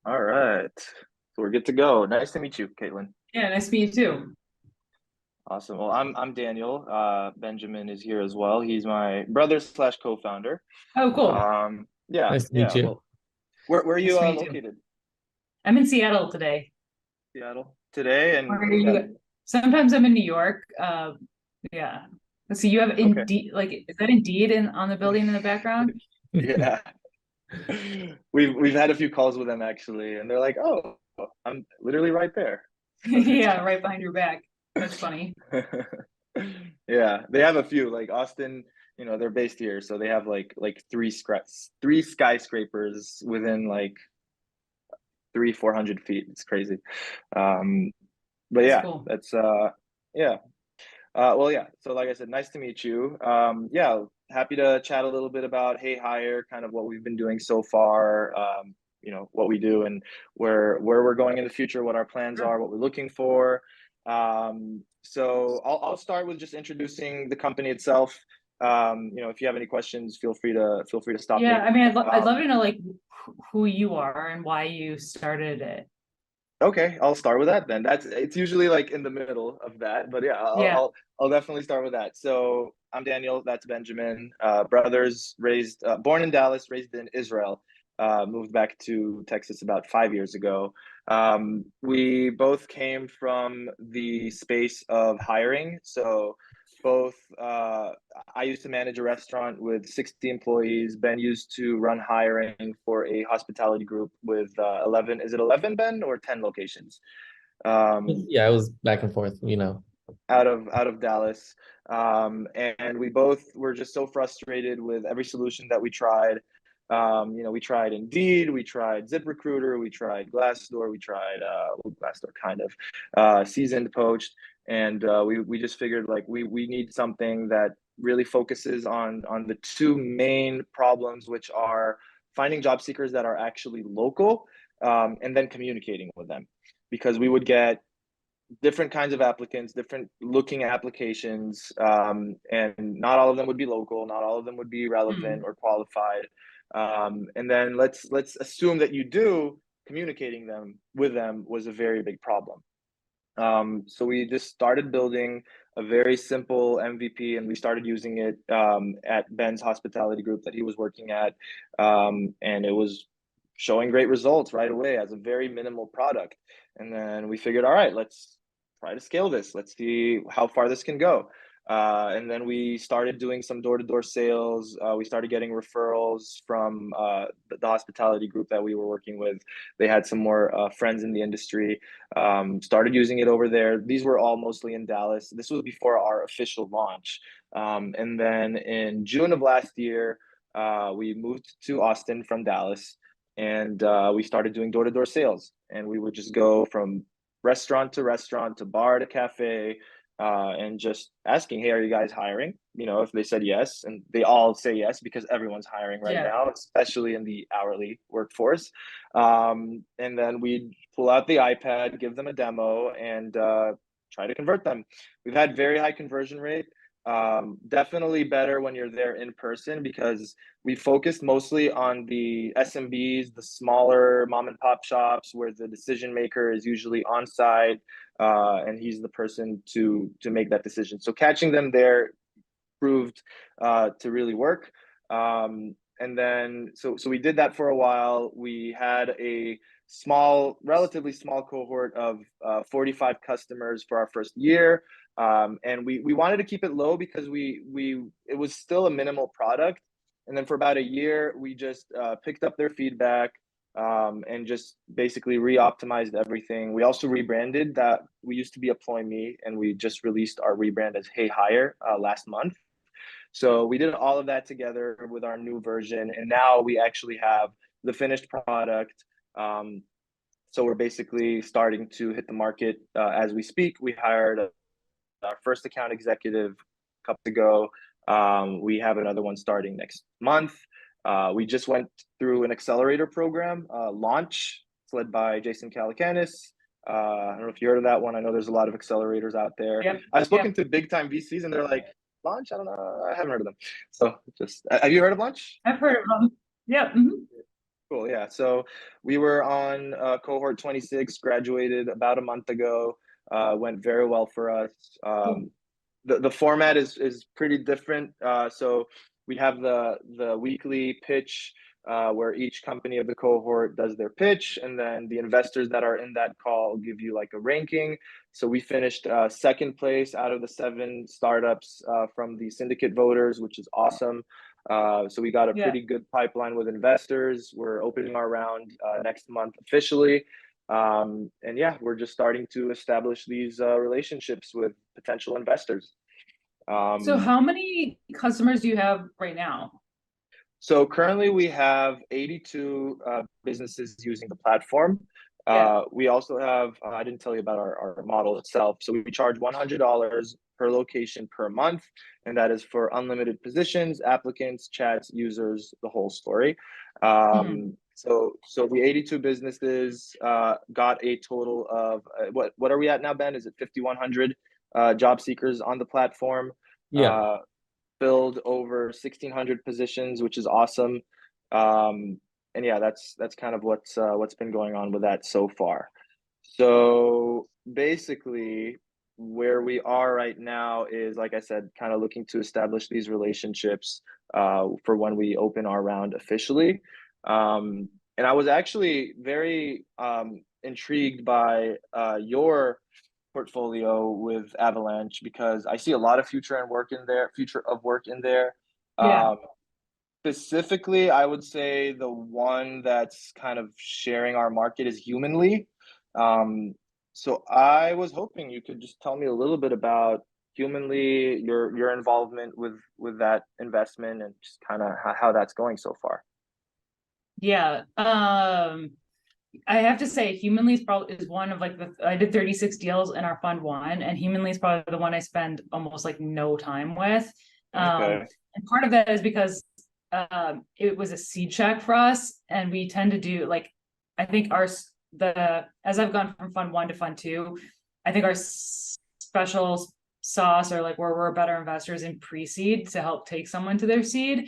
All right. So we're good to go. Nice to meet you, Caitlin. Yeah, nice to meet you too. Awesome. Well, I'm Daniel. Benjamin is here as well. He's my brother slash co-founder. Oh, cool. Yeah, Nice to meet yeah. you. Well, where are Nice you to meet you. located? I'm in Seattle today. Seattle today, Where and are you got you? Sometimes I'm in New York. Yeah. Let's see, you have okay. Indeed, like, is that Indeed on the building in the background? Yeah. We've had a few calls with them actually, and they're like, "Oh, I'm literally right there." So it's Yeah, right behind your back. That's funny. yeah, they have a few like Austin. They're based here, so they have like three skyscrapers within like 400 feet. It's crazy. Um, but That's yeah, cool. that's yeah. Well, yeah. So, like I said, nice to meet you. Yeah, happy to chat a little bit about HeyHire, kind of what we've been doing so far. What we do and where we're going in the future, what our plans Sure. are, what we're looking for. So I'll start with just introducing the company itself. If you have any questions, feel free to stop Yeah, me. I mean, I'd love Um, to know like who you are and why you started it. Okay, I'll start with that then. It's usually like in the middle of that, but yeah, Yeah. I'll definitely start with that. So I'm Daniel, that's Benjamin. Brothers born in Dallas, raised in Israel. Moved back to Texas about 5 years ago. We both came from the space of hiring. So both I used to manage a restaurant with 60 employees. Ben used to run hiring for a hospitality group with 11. Is it 11, Ben, or 10 locations? Um, Yeah, I was back and forth, out of Dallas. And we both were just so frustrated with every solution that we tried. We tried Indeed, we tried ZipRecruiter, we tried Glassdoor, we tried Glassdoor kind of Seasoned Poached, and we just figured like we need something that really focuses on the two main problems, which are finding job seekers that are actually local, and then communicating with them, because we would get different kinds of applicants, different looking applications, and not all of them would be local, not all of them would be relevant Hmm. or qualified. And then let's assume that you do, communicating them with them was a very big problem. So we just started building a very simple MVP, and we started using it at Ben's hospitality group that he was working at, and it was showing great results right away as a very minimal product. And then we figured, all right, let's try to scale this. Let's see how far this can go. And then we started doing some door-to-door sales. We started getting referrals from the hospitality group that we were working with. They had some more friends in the industry, started using it over there. These were all mostly in Dallas. This was before our official launch. And then in June of last year, we moved to Austin from Dallas, and we started doing door-to-door sales. And we would just go from restaurant to bar to cafe, and just asking, hey, are you guys hiring? If they said yes, and they all say yes because everyone's hiring right Yeah. now, especially in the hourly workforce. And then we'd pull out the iPad, give them a demo, and try to convert them. We've had very high conversion rate. Definitely better when you're there in person, because we focused mostly on the SMBs, the smaller mom and pop shops where the decision maker is usually on site, and he's the person to make that decision. So catching them there proved to really work. And then so we did that for a while. We had a relatively small cohort of 45 customers for our first year, and we wanted to keep it low because it was still a minimal product. And then for about a year, we just picked up their feedback, and just basically re-optimized everything. We also rebranded. That we used to be Employ Me, and we just released our rebrand as HeyHire last month. So we did all of that together with our new version, and now we actually have the finished product. So we're basically starting to hit the market as we speak. We hired our first account executive a couple ago. We have another one starting next month. We just went through an accelerator program, Launch. It's led by Jason Calacanis. I don't know if you heard of that one. I know there's a lot of accelerators out there. Yep. I've spoken Yep. to big time VCs, and they're like, Launch? I don't know. I haven't heard of them. So just have you heard of Launch? I've heard of them. Yep. Hmm. Cool. Yeah. So we were on cohort 26, graduated about a month ago. Went very well for us. Cool. The format is pretty different. So we have the weekly pitch where each company of the cohort does their pitch, and then the investors that are in that call give you like a ranking. So we finished second place out of the 7 startups from the syndicate voters, which is awesome. So we got a Yeah. pretty good pipeline with investors. We're opening our round next month officially. And yeah, we're just starting to establish these relationships with potential investors. So Um, how many customers do you have right now? so currently we have 82 businesses using the platform. Yeah. We also have, I didn't tell you about our model itself. So we charge $100 per location per month, and that is for unlimited positions, applicants, chats, users, the whole story. Mhm. So the 82 businesses got a total of what are we at now, Ben? Is it 5,100 job seekers on the platform? Yeah. Uh, Filled over 1,600 positions, which is awesome. And yeah, that's kind of what's been going on with that so far. So basically, where we are right now is, like I said, kind of looking to establish these relationships for when we open our round officially. And I was actually very intrigued by your portfolio with Avalanche because I see a lot of future of work in there. Yeah. Um, Specifically, I would say the one that's kind of sharing our market is Humanly. So I was hoping you could just tell me a little bit about Humanly, your involvement with that investment, and just kind of how that's going so far. Yeah. I have to say, Humanly is one of like I did 36 deals in our fund one, and Humanly is probably the one I spend almost like no time with. Okay. And part of that is because it was a seed check for us, and we tend to do like, I think as I've gone from fund one to fund two, I think our special sauce, or like where we're better investors in pre-seed to help take someone to their seed.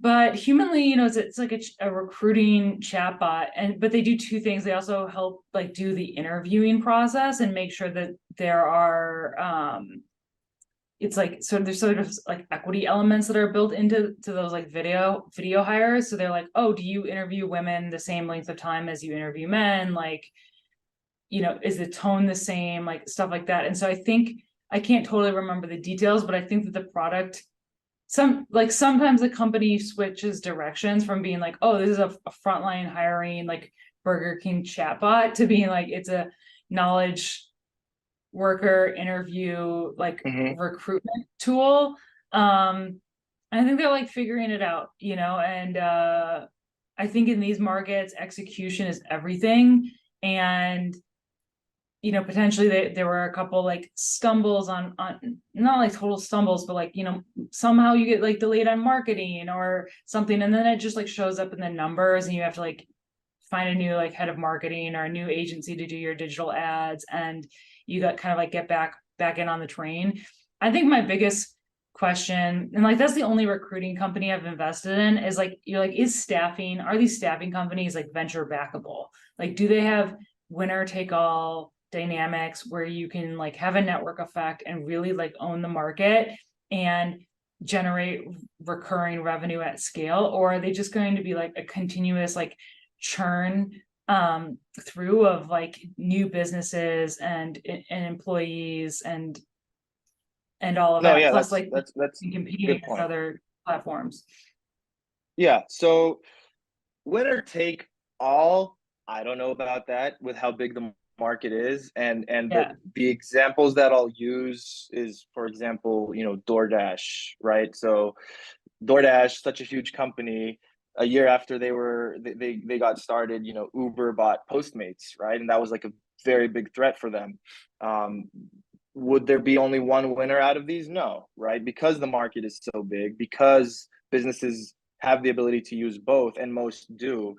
But Humanly, it's like a recruiting chatbot, but they do two things. They also help like do the interviewing process and make sure that there are it's like, so there's sort of like equity elements that are built into those like video hires. So they're like, oh, do you interview women the same length of time as you interview men? Like, is the tone the same? Like stuff like that. And so I think, I can't totally remember the details, but I think that the product, sometimes the company switches directions from being like, oh, this is a frontline hiring like Burger King chatbot, to being like, it's a knowledge worker interview like Mm-hmm. recruitment tool. I think they're like figuring it out, and I think in these markets execution is everything. And potentially there were a couple like stumbles on not like total stumbles, but like, somehow you get like delayed on marketing or something, and then it just like shows up in the numbers, and you have to like find a new like head of marketing or a new agency to do your digital ads, and you got kind of like get back in on the train. I think my biggest question, and like that's the only recruiting company I've invested in, is like, you're like, are these staffing companies like venture backable? Like, do they have winner take all dynamics where you can like have a network effect and really like own the market and generate recurring revenue at scale? Or are they just going to be like a continuous like churn through of like new businesses and employees and all of No, that, yeah, plus like that's competing good against point. other platforms? Yeah, so winner take all, I don't know about that with how big the market is, and Yeah. the examples that I'll use is, for example, DoorDash, right? So DoorDash, such a huge company, a year after they got started, Uber bought Postmates, right? And that was like a very big threat for them. um, would there be only one winner out of these? No, right? Because the market is so big, because businesses have the ability to use both, and most do.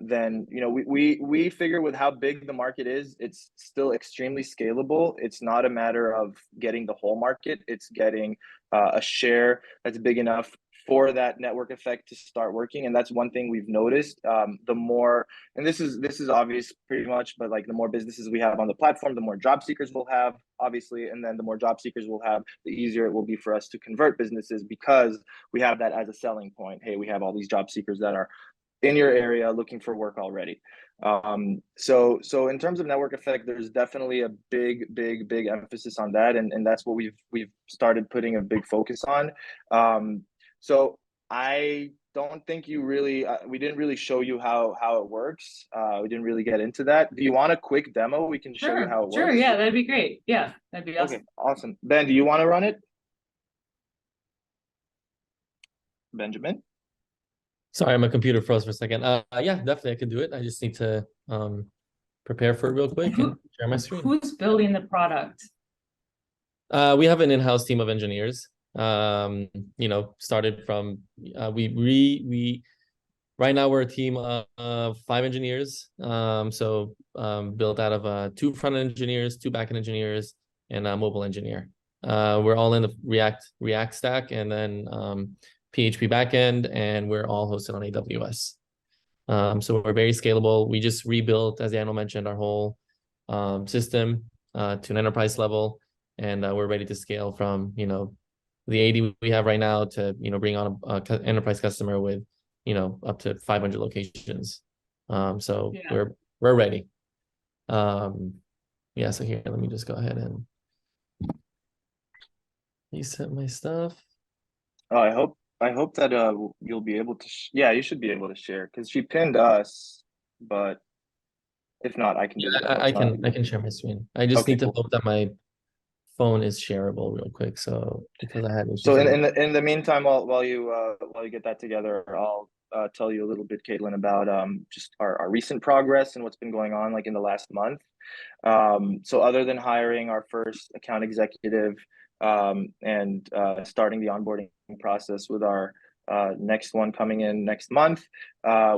Then we figure with how big the market is, it's still extremely scalable. It's not a matter of getting the whole market; it's getting a share that's big enough for that network effect to start working. And that's one thing we've noticed. The more, and this is obvious pretty much, but like the more businesses we have on the platform, the more job seekers we'll have, obviously, and then the more job seekers we'll have, the easier it will be for us to convert businesses, because we have that as a selling point. Hey, we have all these job seekers that are in your area looking for work already. So in terms of network effect, there's definitely a big emphasis on that, and that's what we've started putting a big focus on. So I don't think you really we didn't really show you how it works. We didn't really get into that. Do you want a quick demo? We can show you how it Sure, works. yeah, that'd be great. Yeah, that'd be awesome. Okay, awesome. Ben, do you want to run it? Benjamin? Sorry, my computer froze for a second. Yeah, definitely I can do it. I just need to prepare for it real quick and share my screen. Who's building the product? We have an in-house team of engineers. Started from we right now we're a team of 5 engineers. Built out of 2 front-end engineers, 2 back-end engineers, and a mobile engineer. We're all in the React stack, and then PHP backend, and we're all hosted on AWS. So we're very scalable. We just rebuilt, as Daniel mentioned, our whole system to an enterprise level, and we're ready to scale from the 80 we have right now to bring on an enterprise customer with up to 500 locations. So yeah. we're ready. Yeah. So here, let me just go ahead and reset my stuff. Oh, I hope that you'll be able to yeah, you should be able to share, because she pinned us, but if not, I can do it. I can share my screen. I just need to hope that my phone is shareable real quick. So because I had issues. So in the meantime, while you get that together, I'll tell you a little bit, Katelyn, about just our recent progress and what's been going on like in the last month. So other than hiring our first account executive and starting the onboarding process with our next one coming in next month,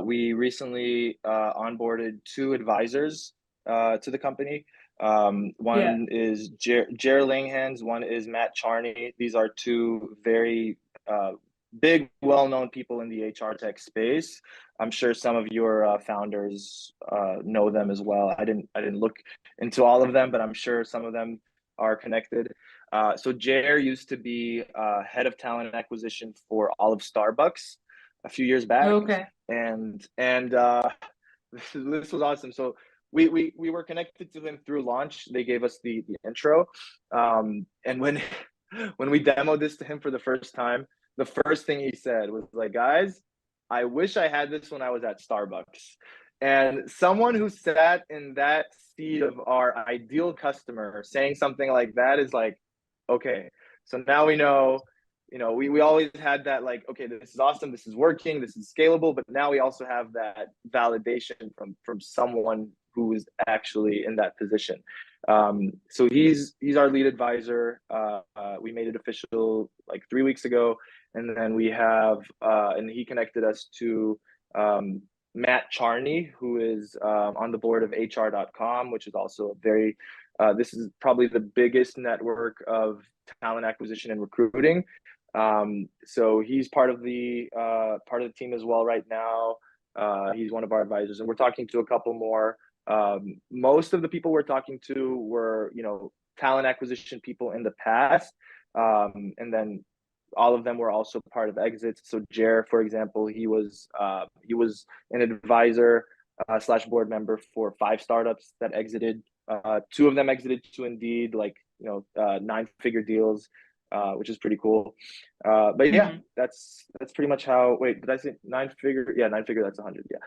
we recently onboarded 2 advisors to the company. One is Jer Langhans, one is Matt Charney. These are 2 very big, well-known people in the HR tech space. I'm sure some of your founders know them as well. I didn't look into all of them, but I'm sure some of them are connected. So Jer used to be head of talent acquisition for all of Starbucks a few years back. Okay. And this was awesome. So we were connected to him through Launch. They gave us the intro. And when we demoed this to him for the first time, the first thing he said was like, guys, I wish I had this when I was at Starbucks. And someone who sat in that seat of our ideal customer saying something like that is like, okay, so now we know, we always had that like, okay, this is awesome, this is working, this is scalable, but now we also have that validation from someone who is actually in that position. So he's our lead advisor. We made it official like 3 weeks ago, and then we have and he connected us to Matt Charney, who is on the board of HR.com, which is also a very this is probably the biggest network of talent acquisition and recruiting. So he's part of the team as well right now. He's one of our advisors, and we're talking to a couple more. Most of the people we're talking to were, talent acquisition people in the past, and then all of them were also part of exits. So Jer, for example, he was an advisor / board member for 5 startups that exited. 2 of them exited to Indeed, like 9-figure deals, which is pretty cool. But yeah, that's pretty much how. Wait, did I say 9-figure? Yeah, 9-figure. That's 100. Yeah.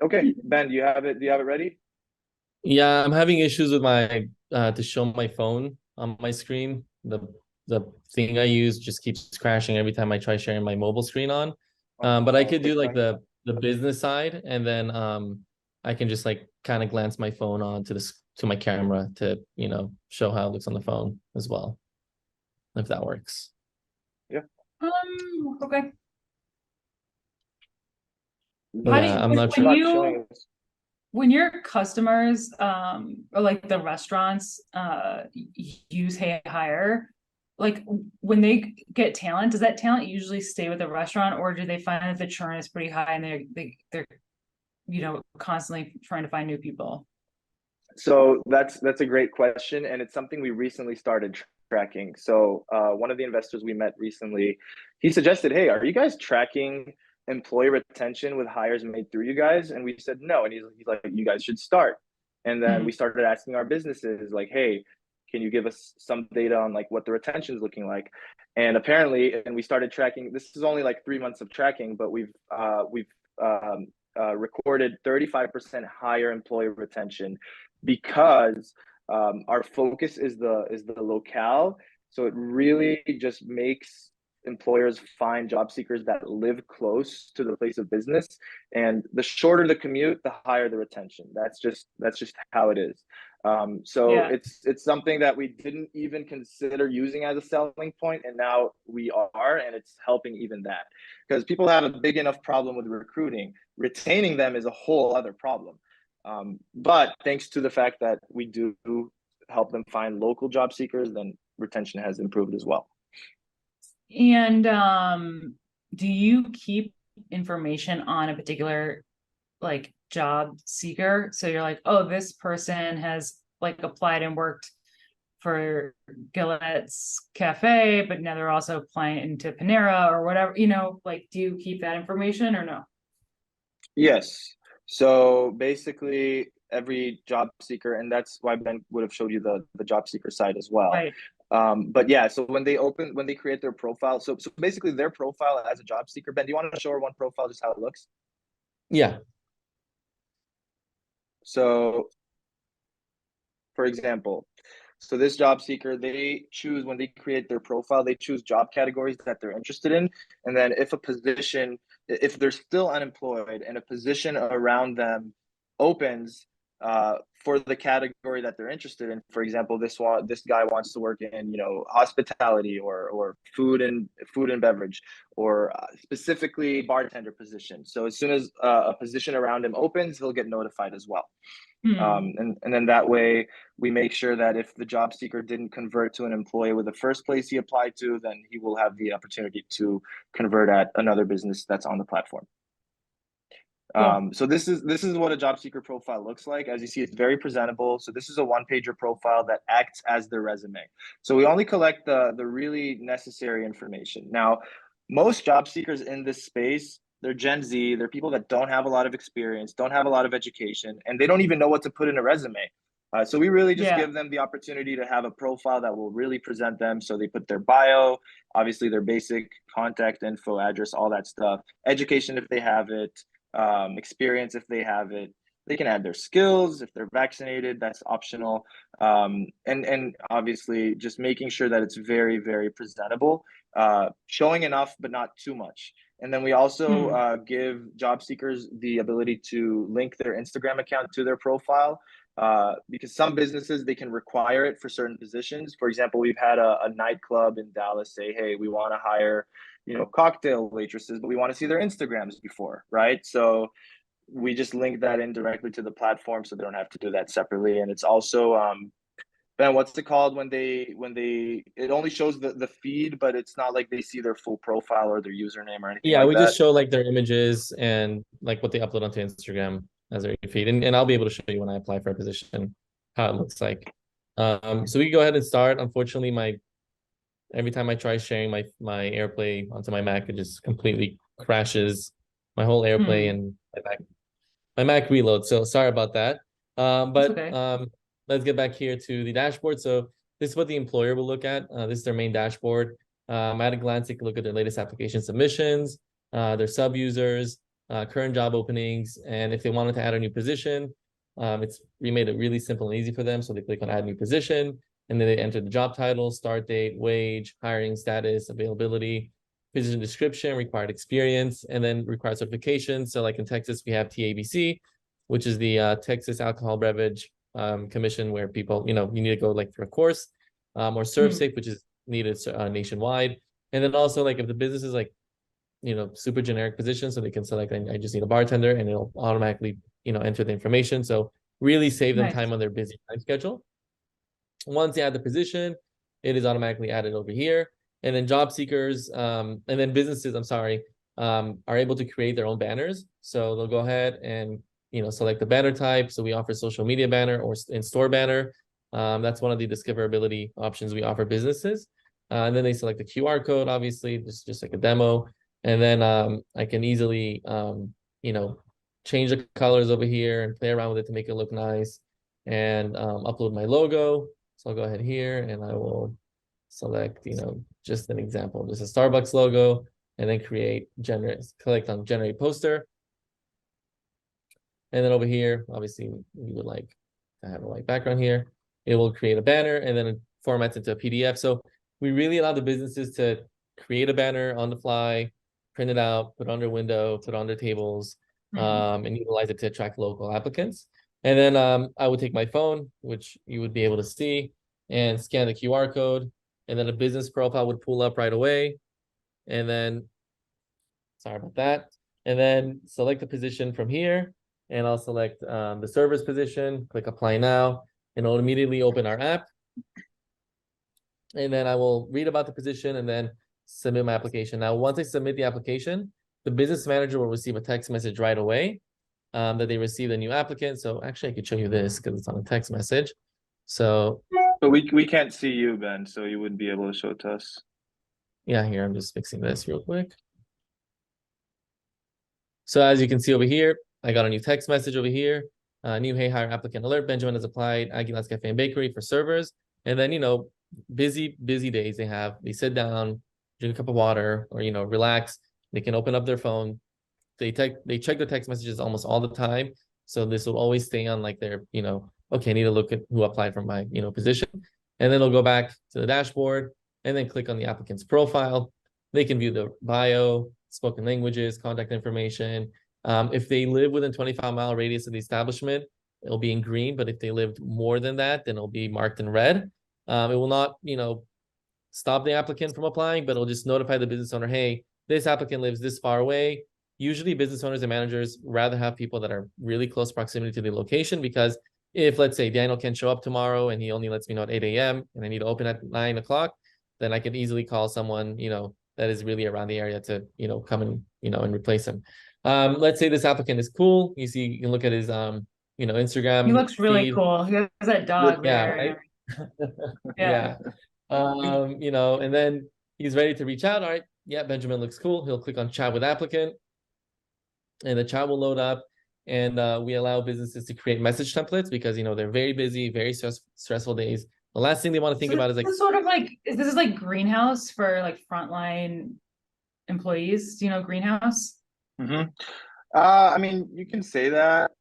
Okay, Ben, do you have it? Do you have it ready? Yeah, I'm having issues with my to show my phone on my screen. The thing I use just keeps crashing every time I try sharing my mobile screen on. But I could do like the business side, and then I can just like kind of glance my phone on to my camera to show how it looks on the phone as well, if that works. Yeah. Okay. Yeah, I'm not sure. When your customers or like the restaurants use HeyHire, like when they get talent, does that talent usually stay with the restaurant, or do they find that the churn is pretty high and they're constantly trying to find new people? So that's a great question, and it's something we recently started tracking. So one of the investors we met recently, he suggested, "Hey, are you guys tracking employee retention with hires made through you guys?" And we said no, and he's like, "You guys should start." And then we started asking our businesses, like, "Hey, can you give us some data on like what the retention is looking like?" And apparently, and we started tracking. This is only like 3 months of tracking, but we've recorded 35% higher employee retention because our focus is the locale. So it really just makes employers find job seekers that live close to the place of business, and the shorter the commute, the higher the retention. That's just how it is. So Yeah. it's something that we didn't even consider using as a selling point, and now we are, and it's helping even that, because people have a big enough problem with recruiting. Retaining them is a whole other problem. But thanks to the fact that we do help them find local job seekers, then retention has improved as well. And do you keep information on a particular like job seeker? So you're like, oh, this person has like applied and worked for Gillette's Cafe, but now they're also applying into Panera or whatever, like, do you keep that information or no? Yes. So basically, every job seeker, and that's why Ben would have showed you the job seeker site as well. Right. But yeah, so when they create their profile, so basically their profile as a job seeker. Ben, do you want to show her one profile, just how it looks? Yeah. So, for example, so this job seeker, they choose, when they create their profile, they choose job categories that they're interested in. And then if they're still unemployed and a position around them opens for the category that they're interested in, for example, this guy wants to work in, hospitality or food and beverage, or specifically bartender position. So as soon as a position around him opens, he'll get notified as well. And then that way we make sure that if the job seeker didn't convert to an employee with the first place he applied to, then he will have the opportunity to convert at another business that's on the platform. Cool. So this is what a job seeker profile looks like. As you see, it's very presentable. So this is a one-pager profile that acts as their resume. So we only collect the really necessary information. Now, most job seekers in this space, they're Gen Z. They're people that don't have a lot of experience, don't have a lot of education, and they don't even know what to put in a resume. So we really just give them the opportunity to have a profile that will really present them. So they put their bio, obviously their basic contact info, address, all that stuff, education if they have it, experience if they have it. They can add their skills. If they're vaccinated, that's optional. And obviously just making sure that it's very, very presentable, showing enough, but not too much. And then we also give job seekers the ability to link their Instagram account to their profile, because some businesses, they can require it for certain positions. For example, we've had a nightclub in Dallas say, hey, we want to hire cocktail waitresses, but we want to see their Instagrams before, right? So we just link that in directly to the platform, so they don't have to do that separately. And it's also Ben, what's it called when it only shows the feed, but it's not like they see their full profile or their username or anything like We that? just show like their images and like what they upload onto Instagram as their feed. And I'll be able to show you when I apply for a position how it looks like. So we can go ahead and start. Unfortunately, every time I try sharing my AirPlay onto my Mac, it just completely crashes my whole AirPlay and my Mac reload. So sorry about that. Let's get back here to the dashboard. So this is what the employer will look at. This is their main dashboard. At a glance, they can look at their latest application submissions, their sub users, current job openings, and if they wanted to add a new position, we made it really simple and easy for them. So they click on add new position, and then they enter the job title, start date, wage, hiring status, availability, position description, required experience, and then required certification. So like in Texas, we have TABC, which is the Texas Alcohol Beverage Commission, where people, you need to go like through a course, or ServSafe, which is needed nationwide. And then also like if the business is like, super generic position, so they can select, I just need a bartender, and it'll automatically, enter the information. So really save them time on their busy time schedule. Once they add the position, it is automatically added over here. And then job seekers, and then businesses, are able to create their own banners. So they'll go ahead and, select the banner type. So we offer social media banner or in-store banner. That's one of the discoverability options we offer businesses. And then they select the QR code, obviously, just like a demo. And then I can easily, change the colors over here and play around with it to make it look nice, and upload my logo. So I'll go ahead here and I will select, just an example, just a Starbucks logo, and then click on generate poster. And then over here, obviously, we would like to have a white background here. It will create a banner and then it formats into a PDF. So we really allow the businesses to create a banner on the fly, print it out, put it on their window, put it on their tables, and utilize it to attract local applicants. And then I would take my phone, which you would be able to see, and scan the QR code. And then a business profile would pull up right away. And then, sorry about that. And then select the position from here. And I'll select the server's position, click apply now, and it'll immediately open our app. And then I will read about the position and then submit my application. Now, once I submit the application, the business manager will receive a text message right away that they received a new applicant. So actually, I could show you this because it's on a text message. So we can't see you, Ben, so you wouldn't be able to show it to us. Yeah, here, I'm just fixing this real quick. So as you can see over here, I got a new text message over here. New HeyHire applicant alert. Benjamin has applied Aguilar's Cafe and Bakery for servers. And then, busy days they have. They sit down, drink a cup of water, or, relax. They can open up their phone. They check the text messages almost all the time. So this will always stay on like their, okay, I need to look at who applied for my, position. And then they'll go back to the dashboard and then click on the applicant's profile. They can view the bio, spoken languages, contact information. If they live within 25-mile radius of the establishment, it'll be in green. But if they lived more than that, then it'll be marked in red. It will not, stop the applicant from applying, but it'll just notify the business owner, hey, this applicant lives this far away. Usually business owners and managers rather have people that are really close proximity to the location, because if, let's say, Daniel can show up tomorrow and he only lets me know at 8 a.m. and I need to open at 9 o'clock, then I can easily call someone, that is really around the area to, come and, and replace him. Let's say this applicant is cool. You can look at his, Instagram. He looks really feed. cool. He has that dog there. Right? Yeah. And then he's ready to reach out. All right. Yeah, Benjamin looks cool. He'll click on chat with applicant, and the chat will load up. And we allow businesses to create message templates because, they're very busy, very stressful days. The last thing they want to think about is like, this is like greenhouse for like frontline employees. Do you know greenhouse? Mm-hmm. You can say that.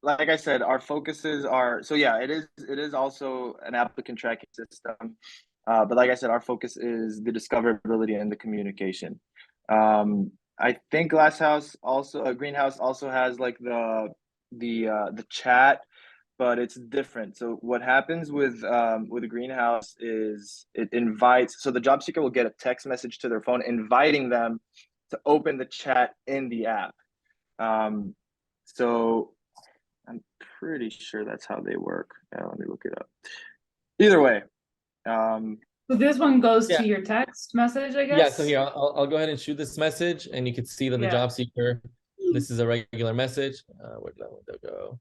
Like I said, our focuses are, so yeah, it is also an applicant tracking system. But like I said, our focus is the discoverability and the communication. I think Greenhouse also has like the chat, but it's different. So what happens with a Greenhouse is it invites, so the job seeker will get a text message to their phone inviting them to open the chat in the app. So I'm pretty sure that's how they work. Let me look it up. Either way. So this one goes to your text message, I guess? Yeah, so here, I'll go ahead and shoot this message, and you can see that the job seeker, this is a regular message. Where did that window go?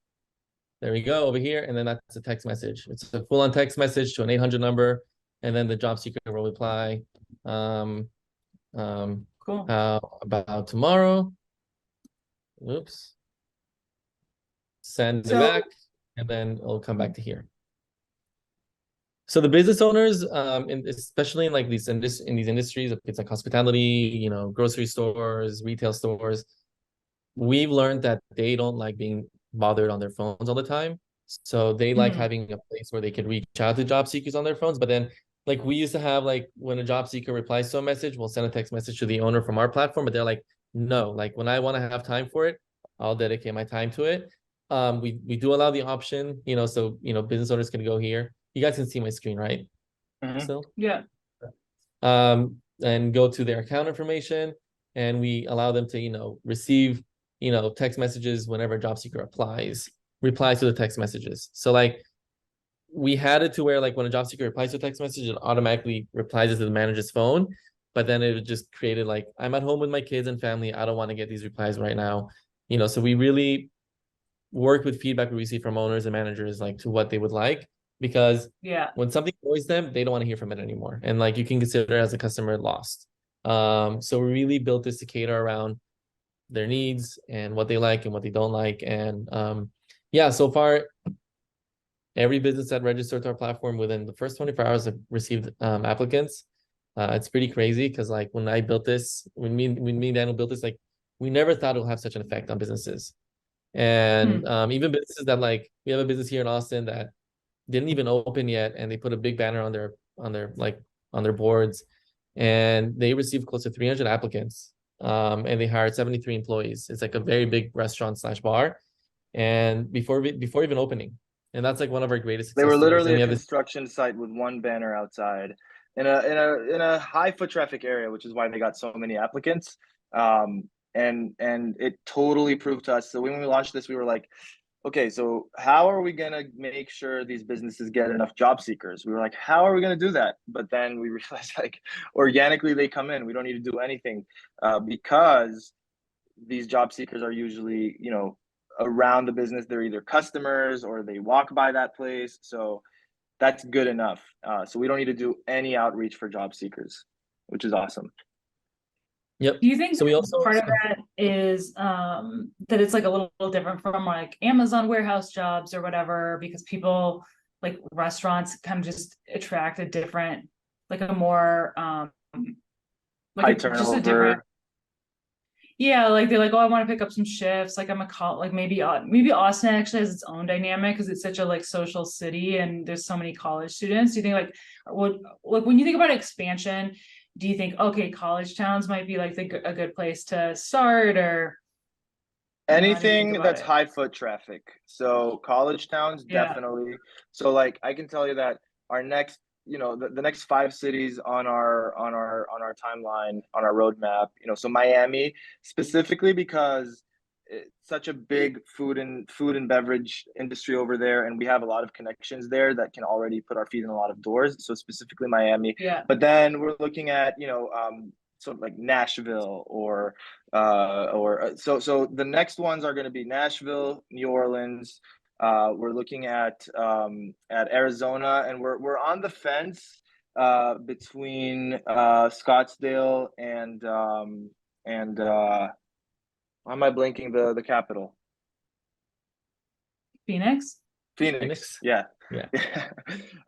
There we go, over here, and then that's a text message. It's a full-on text message to an 800 number, and then the job seeker will reply. Cool. How about tomorrow? Oops. Send it back, and then it'll come back to here. So the business owners, especially in like these industries, it's like hospitality, grocery stores, retail stores, we've learned that they don't like being bothered on their phones all the time. So they like having a place where they can reach out to job seekers on their phones. But then, like, we used to have, like, when a job seeker replies to a message, we'll send a text message to the owner from our platform. But they're like, no, like, when I want to have time for it, I'll dedicate my time to it. We do allow the option, so business owners can go here. You guys can see my screen, right? So yeah. And go to their account information, and we allow them to receive text messages whenever a job seeker replies to the text messages. So like we had it to where like when a job seeker replies to a text message, it automatically replies it to the manager's phone. But then it just created like, I'm at home with my kids and family. I don't want to get these replies right now. So we really work with feedback we receive from owners and managers, like to what they would like, because when something annoys them, they don't want to hear from it anymore. And like, you can consider it as a customer lost. So we really built this to cater around their needs and what they like and what they don't like. And so far, every business that registered to our platform within the first 24 hours have received applicants. It's pretty crazy because like when I built this, when me and Daniel built this, like we never thought it would have such an effect on businesses. And even businesses that like, we have a business here in Austin that didn't even open yet, and they put a big banner on their boards, and they received close to 300 applicants. And they hired 73 employees. It's like a very big restaurant / bar, and before even opening. And that's like one of our greatest success They were stories. literally a construction site with one banner outside in a high foot traffic area, which is why they got so many applicants. And it totally proved to us. So when we launched this, we were like, okay, so how are we gonna make sure these businesses get enough job seekers? We were like, how are we gonna do that? But then we realized like organically they come in. We don't need to do anything because these job seekers are usually, around the business. They're either customers or they walk by that place. So that's good enough. So we don't need to do any outreach for job seekers, which is awesome. Yep. Do you think so we also part of that is that it's like a little different from like Amazon warehouse jobs or whatever, because people like restaurants kind of just attract a different, like a more like high turnover. Just a different. Yeah, like they're like, oh, I want to pick up some shifts. Like like maybe Austin actually has its own dynamic because it's such a like social city and there's so many college students. Do you think like when you think about expansion, do you think okay, college towns might be like a good place to start, or anything that's high foot traffic? So college towns definitely. So like I can tell you that our next, the next 5 cities on our timeline, on our roadmap, so Miami specifically because it's such a big food and beverage industry over there, and we have a lot of connections there that can already put our feet in a lot of doors. So specifically Miami. But then we're looking at sort of like Nashville or so the next ones are going to be Nashville, New Orleans. We're looking at Arizona, and we're on the fence between Scottsdale and why am I blanking the capital? Phoenix. Yeah.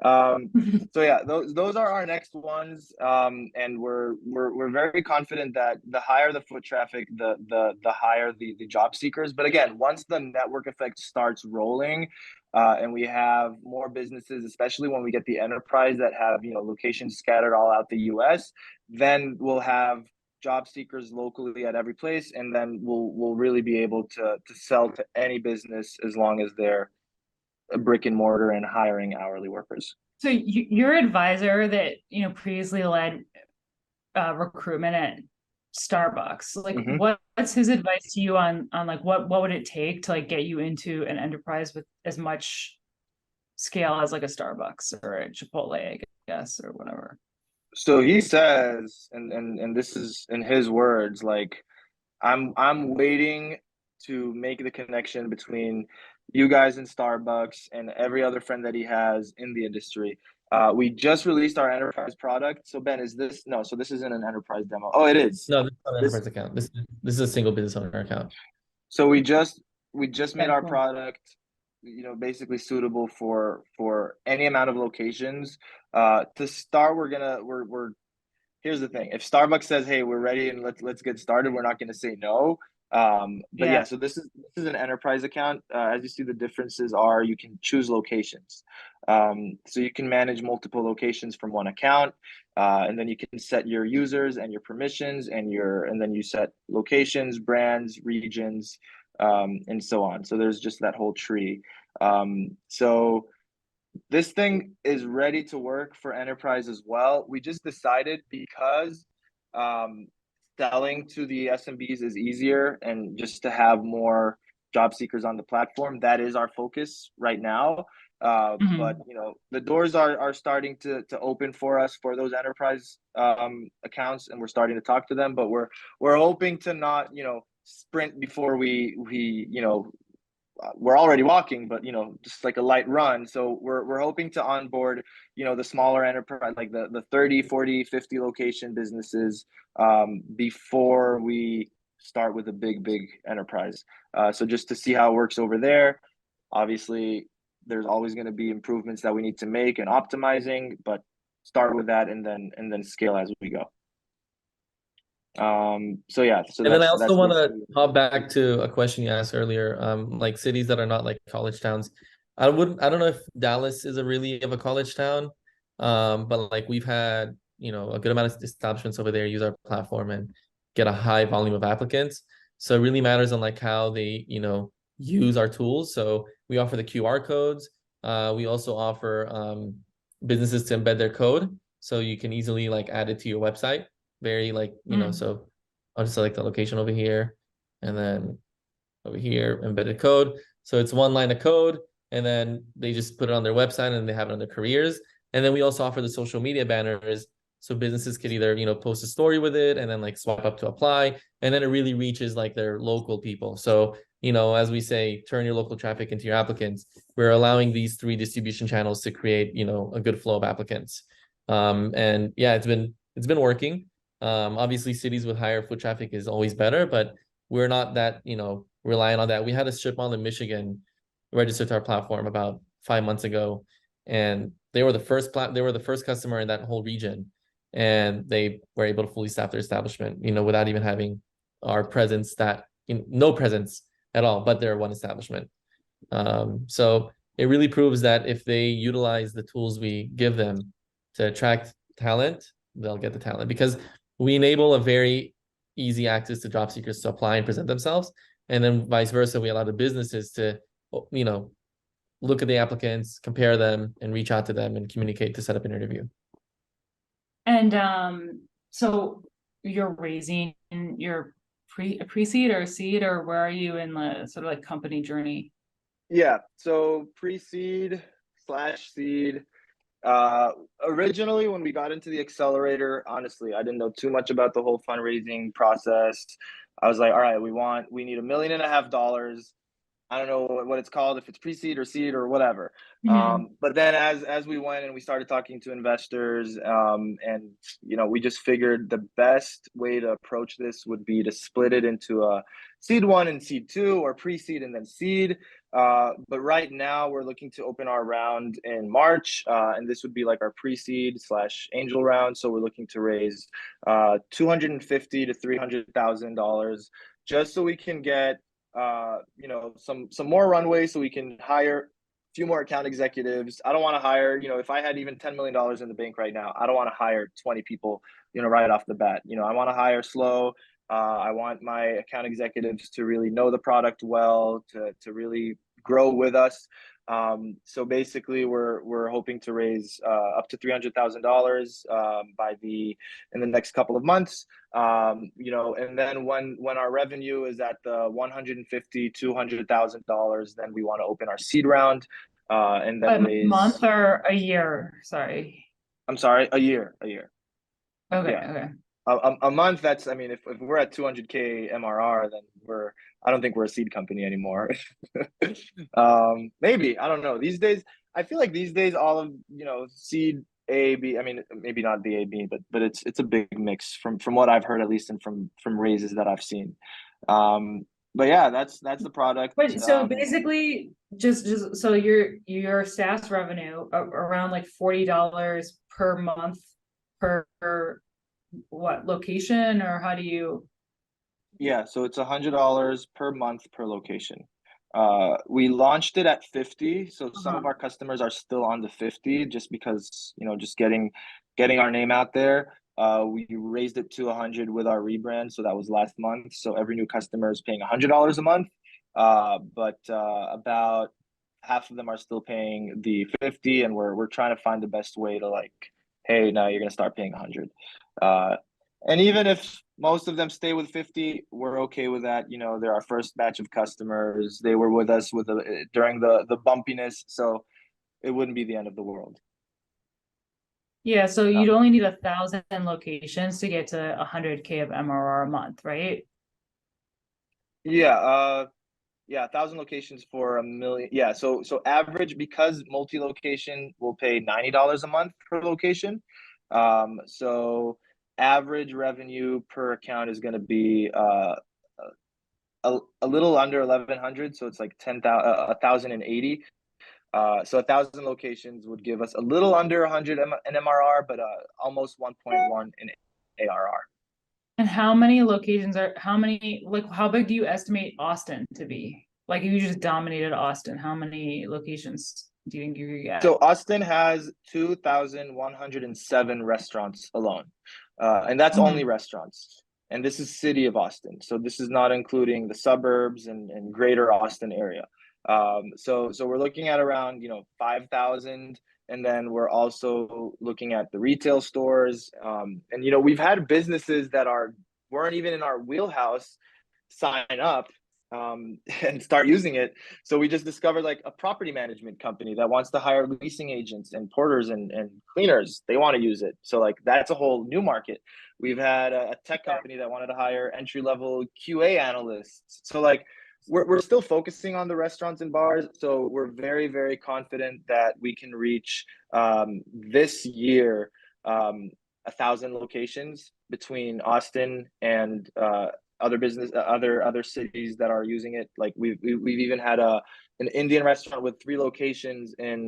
So yeah, those are our next ones, and we're very confident that the higher the foot traffic, the higher the job seekers. But again, once the network effect starts rolling, and we have more businesses, especially when we get the enterprise that have locations scattered all out the U.S., then we'll have job seekers locally at every place, and then we'll really be able to sell to any business as long as they're a brick and mortar and hiring hourly workers. So your advisor that previously led recruitment at Starbucks, like what's his advice to you on like what would it take to like get you into an enterprise with as much scale as like a Starbucks or a Chipotle, I guess, or whatever? So he says, and this is in his words, like I'm waiting to make the connection between you guys in Starbucks and every other friend that he has in the industry. We just released our enterprise product. So Ben, is this no? So this isn't an enterprise demo. Oh, it is. No, this is not an enterprise account. This is a single business owner account. So we just made our product, basically suitable for any amount of locations. To start, we're here's the thing. If Starbucks says, "Hey, we're ready and let's get started," we're not going to say no. But so this is an enterprise account. As you see, the differences are you can choose locations. So you can manage multiple locations from one account, and then you can set your users and your permissions and then you set locations, brands, regions, and so on. So there's just that whole tree. So this thing is ready to work for enterprise as well. We just decided because selling to the SMBs is easier, and just to have more job seekers on the platform, that is our focus right now. But the doors are starting to open for us for those enterprise accounts, and we're starting to talk to them. But we're hoping to not sprint before we we're already walking, but just like a light run. So we're hoping to onboard the smaller enterprise, like the 30, 40, 50 location businesses before we start with a big enterprise. So just to see how it works over there. Obviously there's always going to be improvements that we need to make and optimizing, but start with that and then scale as we go. So yeah, so and then I that's also want to basically... hop back to a question you asked earlier, like cities that are not like college towns. I don't know if Dallas is a really of a college town, but like we've had a good amount of establishments over there use our platform and get a high volume of applicants. So it really matters on like how they use our tools. So we offer the QR codes. We also offer businesses to embed their code, so you can easily like add it to your website. Very like so I'll just select the location over here, and then over here embedded code. So it's one line of code, and then they just put it on their website and they have it on their careers. And then we also offer the social media banners, so businesses could either post a story with it and then like swipe up to apply, and then it really reaches like their local people. So as we say, turn your local traffic into your applicants. We're allowing these 3 distribution channels to create a good flow of applicants. And yeah, it's been working. Obviously cities with higher foot traffic is always better, but we're not that reliant on that. We had a strip mall in Michigan registered to our platform about 5 months ago, and they were the first customer in that whole region, and they were able to fully staff their establishment without even having our presence, no presence at all, but they're one establishment. So it really proves that if they utilize the tools we give them to attract talent, they'll get the talent, because we enable a very easy access to job seekers to apply and present themselves. And then vice versa, we allow the businesses to, look at the applicants, compare them, and reach out to them and communicate to set up an interview. And so you're raising your pre-seed or seed, or where are you in the sort of like company journey? Yeah, so pre-seed / seed. Originally when we got into the accelerator, honestly, I didn't know too much about the whole fundraising process. I was like, all right, we need $1.5 million. I don't know what it's called, if it's pre-seed or seed or whatever. But then as we went and we started talking to investors, and we just figured the best way to approach this would be to split it into a seed 1 and seed 2, or pre-seed and then seed. But right now we're looking to open our round in March, and this would be like our pre-seed / angel round. So we're looking to raise $250,000 to $300,000, just so we can get some more runway, so we can hire a few more account executives. I don't want to hire, if I had even $10 million in the bank right now, I don't want to hire 20 people, right off the bat. I want to hire slow. I want my account executives to really know the product well, to really grow with us. So basically we're hoping to raise up to $300,000 in the next couple of months. And then when our revenue is at the $150,000 to $200,000, then we want to open our seed round, and then raise... A month or a year? Sorry. I'm sorry, a year. Okay. Yeah. Okay. A month, that's, if we're at 200K MRR, then I don't think we're a seed company anymore. Maybe, I don't know. These days, I feel like all of, seed A, B, maybe not the A, B, but it's a big mix from what I've heard, at least, and from raises that I've seen. But yeah, that's the product. But so basically, just so your SaaS revenue around like $40 per month per what location, or how do you? Yeah, so it's $100 per month per location. We launched it at 50, so some of our customers are still on the 50, just because just getting our name out there. We raised it to 100 with our rebrand, so that was last month. So every new customer is paying $100 a month, but about half of them are still paying the 50, and we're trying to find the best way to, like, hey, now you're gonna start paying 100. And even if most of them stay with 50, we're okay with that. They're our first batch of customers. They were with us during the bumpiness. So it wouldn't be the end of the world. Yeah, so you'd only need 1,000 locations to get to 100K of MRR a month, right? Yeah, 1,000 locations for $1 million. Yeah, so average, because multi-location will pay $90 a month per location. So average revenue per account is going to be a little under 1,100, so it's like 1,080. So 1,000 locations would give us a little under 100 in MRR, but almost 1.1 in ARR. And how many locations how big do you estimate Austin to be? Like, if you just dominated Austin, how many locations do you think you could get? So Austin has 2,107 restaurants alone, and that's only restaurants. And this is city of Austin, so this is not including the suburbs and greater Austin area. So we're looking at around 5,000, and then we're also looking at the retail stores. And we've had businesses that weren't even in our wheelhouse sign up and start using it. So we just discovered like a property management company that wants to hire leasing agents and porters and cleaners. They want to use it. So like that's a whole new market. We've had a tech company that wanted to hire entry-level QA analysts. So like we're still focusing on the restaurants and bars. So we're very, very confident that we can reach this year 1,000 locations between Austin and other cities that are using it. Like we've even had an Indian restaurant with 3 locations in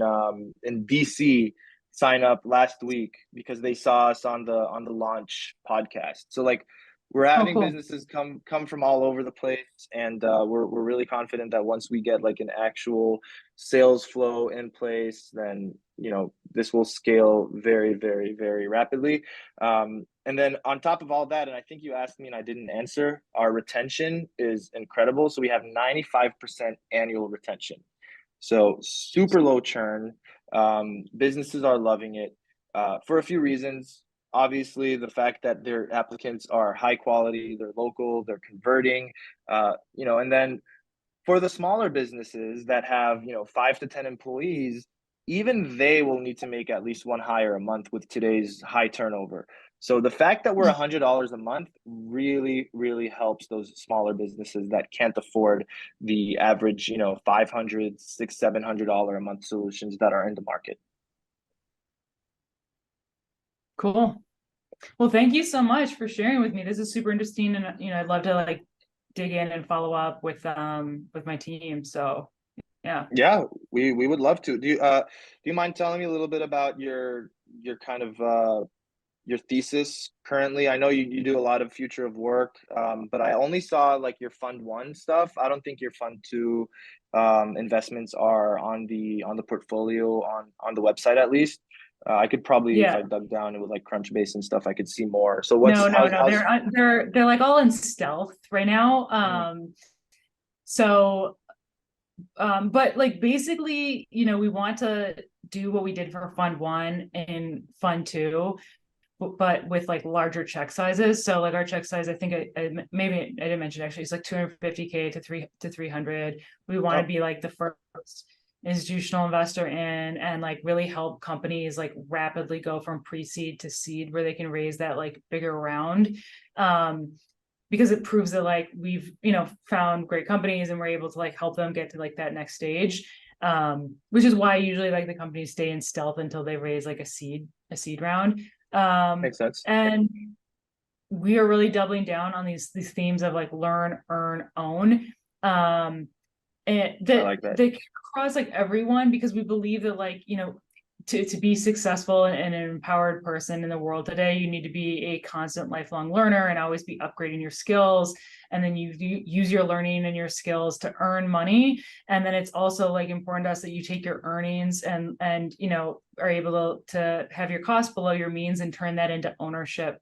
DC sign up last week because they saw us on the Launch podcast. So like we're having businesses come from all over the place, and we're really confident that once we get like an actual sales flow in place, then this will scale very, very, very rapidly. And then on top of all that, and I think you asked me and I didn't answer, our retention is incredible. So we have 95% annual retention. So super low churn. Businesses are loving it for a few reasons. Obviously, the fact that their applicants are high quality, they're local, they're converting, and then for the smaller businesses that have 5 to 10 employees, even they will need to make at least one hire a month with today's high turnover. So the fact that we're $100 a month really, really helps those smaller businesses that can't afford the average, $500, $600, $700 a month solutions that are in the market. Cool. Well, thank you so much for sharing with me. This is super interesting, and I'd love to like dig in and follow up with my team. So yeah, we would love to. Do you mind telling me a little bit about your kind of your thesis currently? I know you do a lot of future of work, but I only saw like your fund 1 stuff. I don't think your fund 2 investments are on the portfolio on the website, at least. I could probably, if I dug down with like Crunchbase and stuff, I could see more. So what's no, they're like all in stealth right now. But like basically, we want to do what we did for fund 1 and fund 2, but with like larger check sizes. So like our check size, I think maybe I didn't mention, actually, it's like 250K to 300. We want to be like the first institutional investor in, and like really help companies like rapidly go from pre-seed to seed, where they can raise that like bigger round. Because it proves that like we've found great companies and we're able to like help them get to like that next stage, which is why usually like the companies stay in stealth until they raise like a seed round. Makes sense. And we are really doubling down on these themes of like learn, earn, own. And that, like that. They cross like everyone, because we believe that like to be successful and an empowered person in the world today, you need to be a constant lifelong learner and always be upgrading your skills. And then you use your learning and your skills to earn money. And then it's also like important to us that you take your earnings and are able to have your costs below your means and turn that into ownership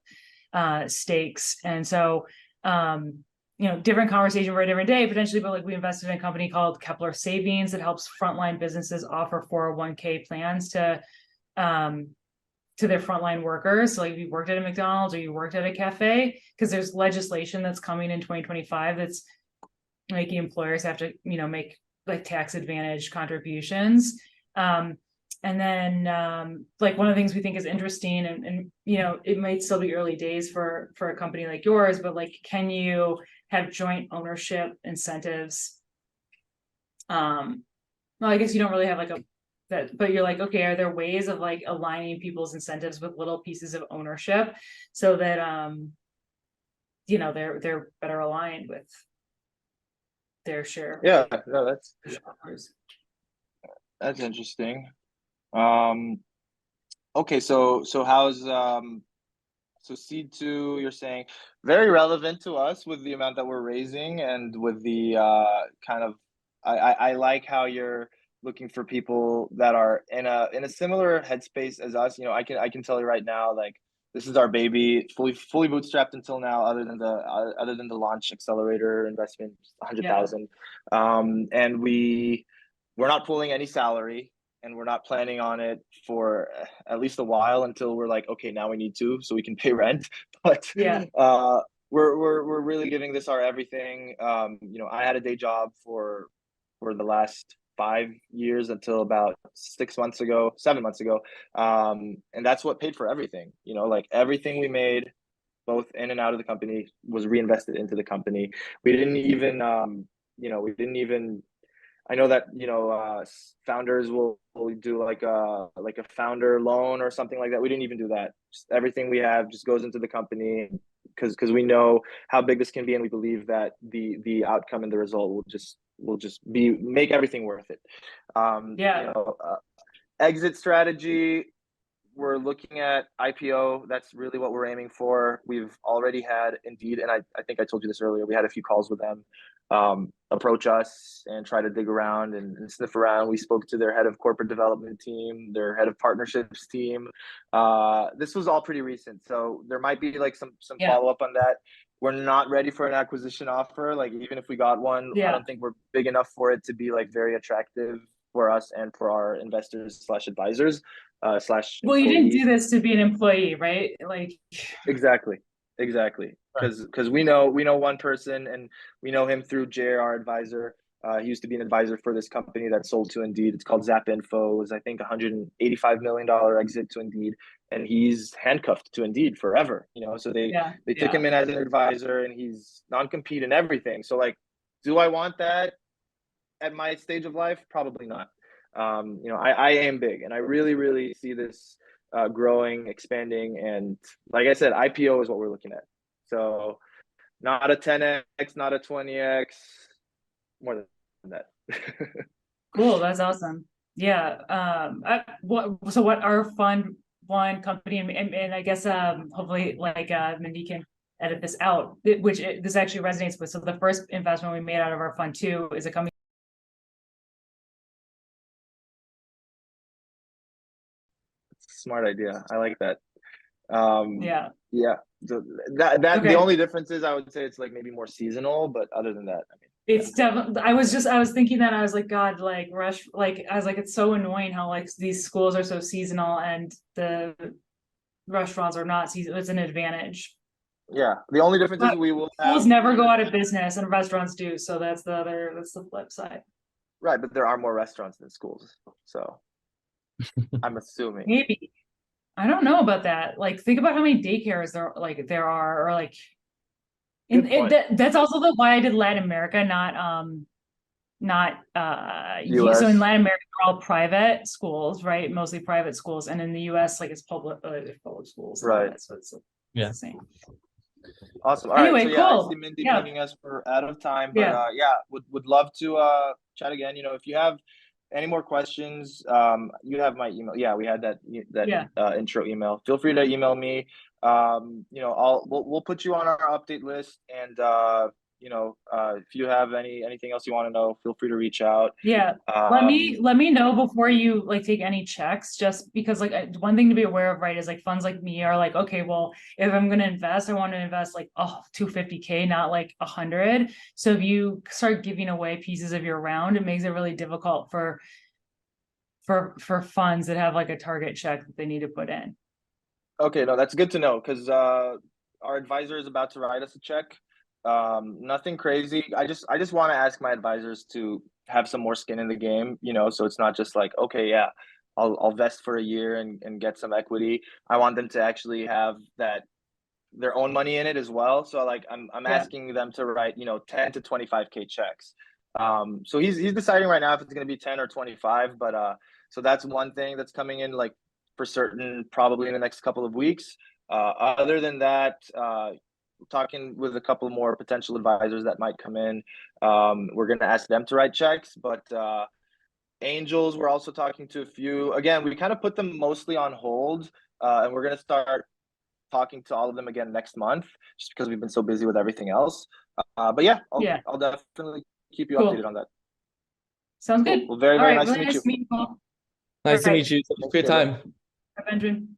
stakes. And so different conversation for a different day potentially, but like we invested in a company called Kepler Savings that helps frontline businesses offer 401k plans to their frontline workers. So like if you worked at a McDonald's or you worked at a cafe, because there's legislation that's coming in 2025 that's making employers have to make like tax advantage contributions. And then like one of the things we think is interesting, and you know, it might still be early days for a company like yours, but like, can you have joint ownership incentives? Well, I guess you don't really have like that, but you're like, okay, are there ways of like aligning people's incentives with little pieces of ownership so that you know, they're better aligned with their share? Yeah, no, that's interesting. Okay, so how's so seed two, you're saying very relevant to us with the amount that we're raising and with the kind of I like how you're looking for people that are in a similar headspace as us. You know, I can tell you right now, like this is our baby, fully bootstrapped until now, other than the launch accelerator investment, 100,000. And we're not pulling any salary, and we're not planning on it for at least a while until we're like, okay, now we need to, so we can pay rent. But Yeah. We're really giving this our everything. You know, I had a day job for the last 5 years until about 7 months ago. And that's what paid for everything. You know, like everything we made, both in and out of the company, was reinvested into the company. We didn't even, we didn't even. I know that founders will do like a founder loan or something like that. We didn't even do that. Just everything we have just goes into the company because we know how big this can be, and we believe that the outcome and the result will just make everything worth it. Exit strategy, we're looking at IPO. That's really what we're aiming for. We've already had Indeed, and I think I told you this earlier, we had a few calls with them approach us and try to dig around and sniff around. We spoke to their head of corporate development team, their head of partnerships team. This was all pretty recent, so there might be like some follow-up on that. We're not ready for an acquisition offer. Like even if we got one, I don't think we're big enough for it to be like very attractive for us and for our investors / advisors / well, you didn't do this to be an employee, right? Like exactly, because we know one person, and we know him through Jay, our advisor. He used to be an advisor for this company that sold to Indeed. It's called Zap Info. It was, I think, $185 million exit to Indeed, and he's handcuffed to Indeed forever. You know, so they took him in as an advisor, and he's non-compete and everything. So like, do I want that at my stage of life? Probably not. I aim big, and I really, really see this growing, expanding, and like I said, IPO is what we're looking at. So not a 10x, not a 20x, more than that. Cool, that's awesome. Yeah. What our fund one company, and I guess hopefully like Mindy can edit this out, which this actually resonates with. So the first investment we made out of our fund two is a company. Smart idea. I like that. Yeah. The only difference is I would say it's like maybe more seasonal, but other than that, I mean, it's definitely, I was thinking that, I was like, God, like I was like, it's so annoying how like these schools are so seasonal and the restaurants are not seasonal. It's an advantage. Yeah, the only difference is we will schools never go out of business and restaurants do, so that's the flip side. Right, but there are more restaurants than schools, so I'm assuming. Maybe. I don't know about that. Like, think about how many daycares there are, or like, that's also why I did Latin America, not US. So in Latin America, they're all private schools, right? Mostly private schools, and in the US, like it's public schools, right? So it's the same. Awesome. All anyway, right. So cool. I see Mindy pinging us for out of time, but would love to chat again. You know, if you have any more questions, you have my email. Yeah, we had that intro email. Feel free to email me. We'll put you on our update list, and if you have anything else you want to know, feel free to reach out. Yeah. Let me know before you like take any checks, just because like one thing to be aware of, right, is like funds like me are like, okay, well, if I'm going to invest, I want to invest like $250K, not like 100. So if you start giving away pieces of your round, it makes it really difficult for funds that have like a target check that they need to put in. Okay, no, that's good to know, because our advisor is about to write us a check. Nothing crazy. I just want to ask my advisors to have some more skin in the game, so it's not just like, okay, yeah, I'll vest for a year and get some equity. I want them to actually have their own money in it as well. So like I'm asking them to write, 10 to 25K checks. So he's deciding right now if it's going to be 10 or 25, but so that's one thing that's coming in like for certain probably in the next couple of weeks. Other than that, talking with a couple more potential advisors that might come in. We're going to ask them to write checks, but angels, we're also talking to a few. Again, we kind of put them mostly on hold, and we're going to start talking to all of them again next month, just because we've been so busy with everything else. But yeah, I'll definitely keep you updated on that. Sounds good. Well, very, very nice to meet you. Nice to meet you. Nice to meet you. Thank you for your time. Bye, Benjamin.